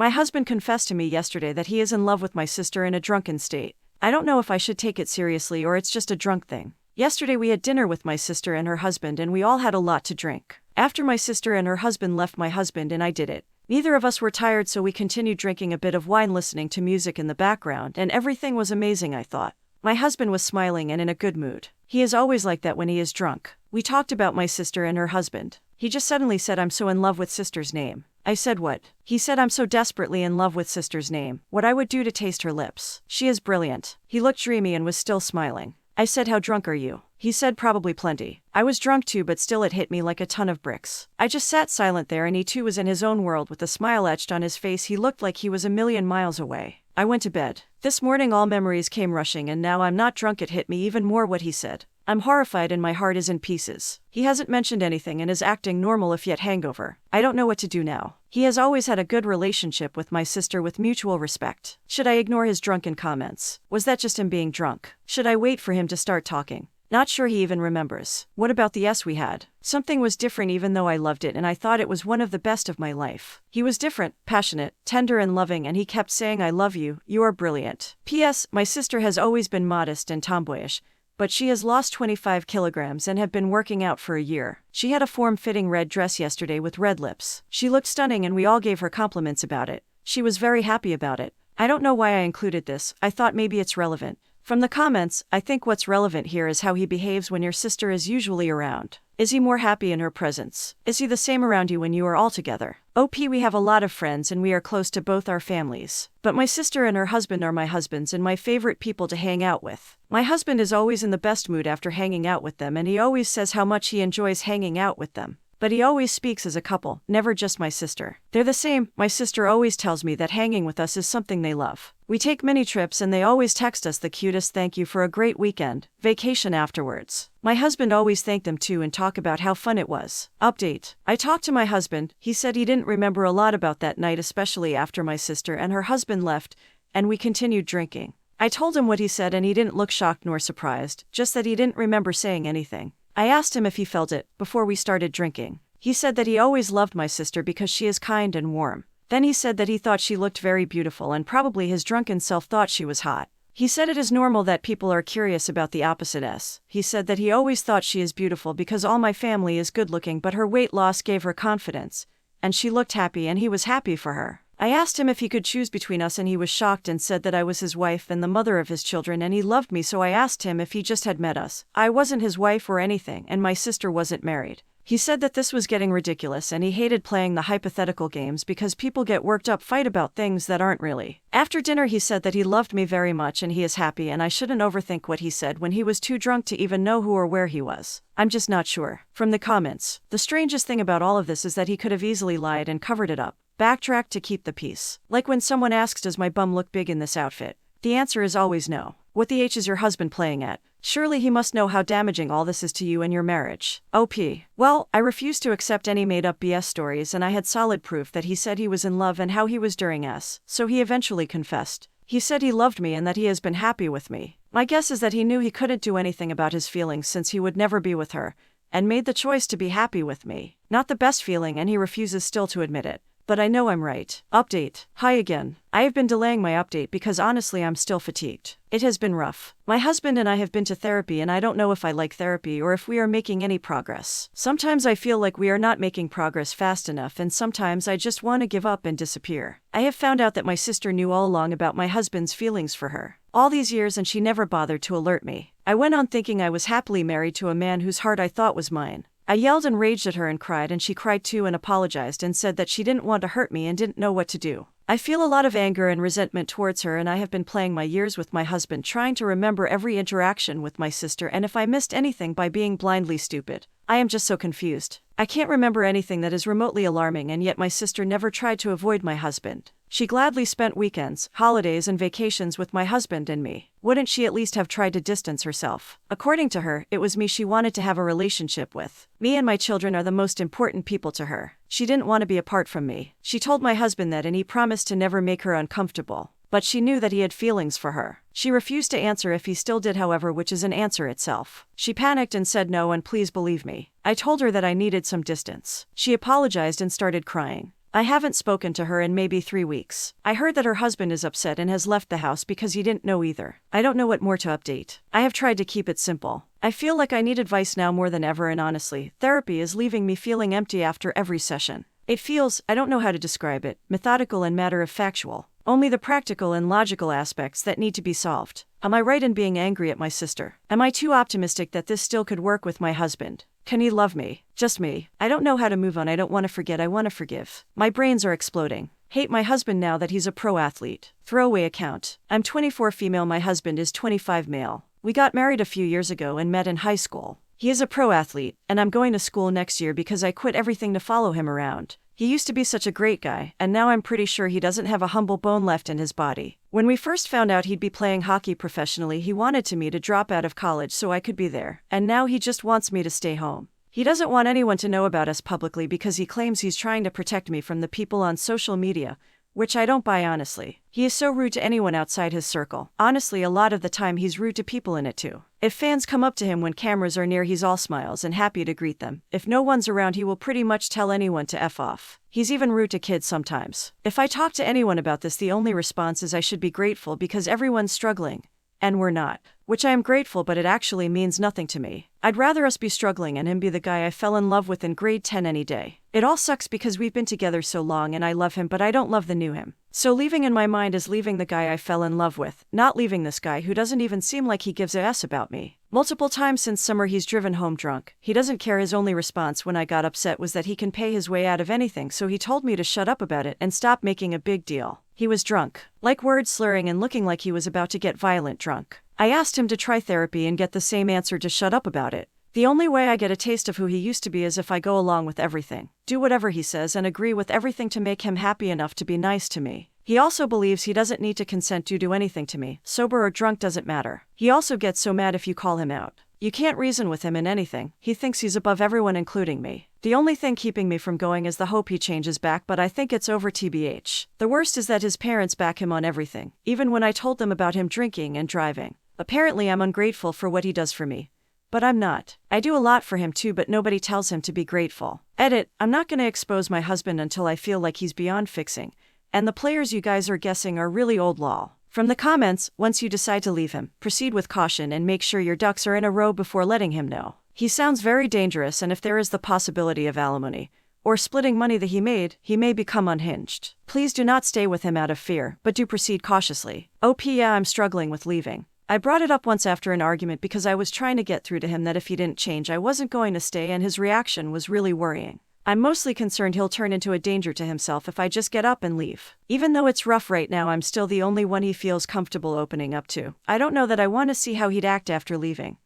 My husband confessed to me yesterday that he is in love with my sister in a drunken state. I don't know if I should take it seriously or it's just a drunk thing. Yesterday we had dinner with my sister and her husband and we all had a lot to drink. After my sister and her husband left, my husband and I did it. Neither of us were tired, so we continued drinking a bit of wine, listening to music in the background, and everything was amazing, I thought. My husband was smiling and in a good mood. He is always like that when he is drunk. We talked about my sister and her husband. He just suddenly said, "I'm so in love with sister's name." I said, "What?" He said, "I'm so desperately in love with sister's name. What I would do to taste her lips. She is brilliant." He looked dreamy and was still smiling. I said, "How drunk are you?" He said, "Probably plenty." I was drunk too, but still it hit me like a ton of bricks. I just sat silent there, and he too was in his own world with a smile etched on his face. He looked like he was a million miles away. I went to bed. This morning all memories came rushing, and now I'm not drunk. It hit me even more what he said. I'm horrified and my heart is in pieces. He hasn't mentioned anything and is acting normal, if yet hangover. I don't know what to do now. He has always had a good relationship with my sister with mutual respect. Should I ignore his drunken comments? Was that just him being drunk? Should I wait for him to start talking? Not sure he even remembers. What about the S we had? Something was different, even though I loved it and I thought it was one of the best of my life. He was different, passionate, tender and loving, and he kept saying, "I love you, you are brilliant." P.S. My sister has always been modest and tomboyish, but she has lost 25 kilograms and have been working out for a year. She had a form-fitting red dress yesterday with red lips. She looked stunning and we all gave her compliments about it. She was very happy about it. I don't know why I included this. I thought maybe it's relevant. From the comments, I think what's relevant here is how he behaves when your sister is usually around. Is he more happy in her presence? Is he the same around you when you are all together? OP, we have a lot of friends and we are close to both our families. But my sister and her husband are my husbands and my favorite people to hang out with. My husband is always in the best mood after hanging out with them, and he always says how much he enjoys hanging out with them. But he always speaks as a couple, never just my sister. They're the same. My sister always tells me that hanging with us is something they love. We take many trips and they always text us the cutest "thank you for a great weekend" vacation afterwards. My husband always thanked them too and talk about how fun it was. Update. I talked to my husband. He said he didn't remember a lot about that night, especially after my sister and her husband left, and we continued drinking. I told him what he said and he didn't look shocked nor surprised, just that he didn't remember saying anything. I asked him if he felt it before we started drinking. He said that he always loved my sister because she is kind and warm. Then he said that he thought she looked very beautiful and probably his drunken self thought she was hot. He said it is normal that people are curious about the opposite S. He said that he always thought she is beautiful because all my family is good looking, but her weight loss gave her confidence, and she looked happy and he was happy for her. I asked him if he could choose between us and he was shocked and said that I was his wife and the mother of his children and he loved me, so I asked him if he just had met us. I wasn't his wife or anything and my sister wasn't married. He said that this was getting ridiculous and he hated playing the hypothetical games because people get worked up, fight about things that aren't really. After dinner he said that he loved me very much and he is happy and I shouldn't overthink what he said when he was too drunk to even know who or where he was. I'm just not sure. From the comments, the strangest thing about all of this is that he could have easily lied and covered it up. Backtracked to keep the peace. Like when someone asks, "Does my bum look big in this outfit?" The answer is always no. What the H is your husband playing at? Surely he must know how damaging all this is to you and your marriage. OP. Well, I refused to accept any made-up BS stories and I had solid proof that he said he was in love and how he was during S, so he eventually confessed. He said he loved me and that he has been happy with me. My guess is that he knew he couldn't do anything about his feelings since he would never be with her, and made the choice to be happy with me. Not the best feeling and he refuses still to admit it. But I know I'm right. Update. Hi again. I have been delaying my update because honestly I'm still fatigued. It has been rough. My husband and I have been to therapy and I don't know if I like therapy or if we are making any progress. Sometimes I feel like we are not making progress fast enough and sometimes I just want to give up and disappear. I have found out that my sister knew all along about my husband's feelings for her. All these years and she never bothered to alert me. I went on thinking I was happily married to a man whose heart I thought was mine. I yelled and raged at her and cried and she cried too and apologized and said that she didn't want to hurt me and didn't know what to do. I feel a lot of anger and resentment towards her and I have been playing my years with my husband trying to remember every interaction with my sister and if I missed anything by being blindly stupid. I am just so confused. I can't remember anything that is remotely alarming and yet my sister never tried to avoid my husband. She gladly spent weekends, holidays and vacations with my husband and me. Wouldn't she at least have tried to distance herself? According to her, it was me she wanted to have a relationship with. Me and my children are the most important people to her. She didn't want to be apart from me. She told my husband that and he promised to never make her uncomfortable. But she knew that he had feelings for her. She refused to answer if he still did, however, which is an answer itself. She panicked and said no and please believe me. I told her that I needed some distance. She apologized and started crying. I haven't spoken to her in maybe 3 weeks. I heard that her husband is upset and has left the house because he didn't know either. I don't know what more to update. I have tried to keep it simple. I feel like I need advice now more than ever, and honestly, therapy is leaving me feeling empty after every session. It feels, I don't know how to describe it, methodical and matter-of-factual. Only the practical and logical aspects that need to be solved. Am I right in being angry at my sister? Am I too optimistic that this still could work with my husband? Can he love me? Just me. I don't know how to move on. I don't want to forget. I want to forgive. My brains are exploding. Hate my husband now that he's a pro athlete. Throwaway account. I'm 24 female. My husband is 25 male. We got married a few years ago and met in high school. He is a pro athlete, and I'm going to school next year because I quit everything to follow him around. He used to be such a great guy, and now I'm pretty sure he doesn't have a humble bone left in his body. When we first found out he'd be playing hockey professionally, he wanted me to drop out of college so I could be there, and now he just wants me to stay home. He doesn't want anyone to know about us publicly because he claims he's trying to protect me from the people on social media, which I don't buy honestly. He is so rude to anyone outside his circle. Honestly, a lot of the time he's rude to people in it too. If fans come up to him when cameras are near, he's all smiles and happy to greet them. If no one's around, he will pretty much tell anyone to F off. He's even rude to kids sometimes. If I talk to anyone about this, the only response is I should be grateful because everyone's struggling. And we're not. Which I am grateful, but it actually means nothing to me. I'd rather us be struggling and him be the guy I fell in love with in grade 10 any day. It all sucks because we've been together so long and I love him, but I don't love the new him. So leaving in my mind is leaving the guy I fell in love with, not leaving this guy who doesn't even seem like he gives a s about me. Multiple times since summer he's driven home drunk. He doesn't care. His only response when I got upset was that he can pay his way out of anything, so he told me to shut up about it and stop making a big deal. He was drunk, like word slurring and looking like he was about to get violent drunk. I asked him to try therapy and get the same answer, to shut up about it. The only way I get a taste of who he used to be is if I go along with everything, do whatever he says, and agree with everything to make him happy enough to be nice to me. He also believes he doesn't need to consent to do anything to me, sober or drunk doesn't matter. He also gets so mad if you call him out. You can't reason with him in anything. He thinks he's above everyone, including me. The only thing keeping me from going is the hope he changes back, but I think it's over TBH. The worst is that his parents back him on everything, even when I told them about him drinking and driving. Apparently I'm ungrateful for what he does for me. But I'm not. I do a lot for him too, but nobody tells him to be grateful. Edit, I'm not gonna expose my husband until I feel like he's beyond fixing. And the players you guys are guessing are really old lol. From the comments, once you decide to leave him, proceed with caution and make sure your ducks are in a row before letting him know. He sounds very dangerous, and if there is the possibility of alimony, or splitting money that he may become unhinged. Please do not stay with him out of fear, but do proceed cautiously. Yeah, I'm struggling with leaving. I brought it up once after an argument because I was trying to get through to him that if he didn't change I wasn't going to stay, and his reaction was really worrying. I'm mostly concerned he'll turn into a danger to himself if I just get up and leave. Even though it's rough right now, I'm still the only one he feels comfortable opening up to. I don't know that I want to see how he'd act after leaving.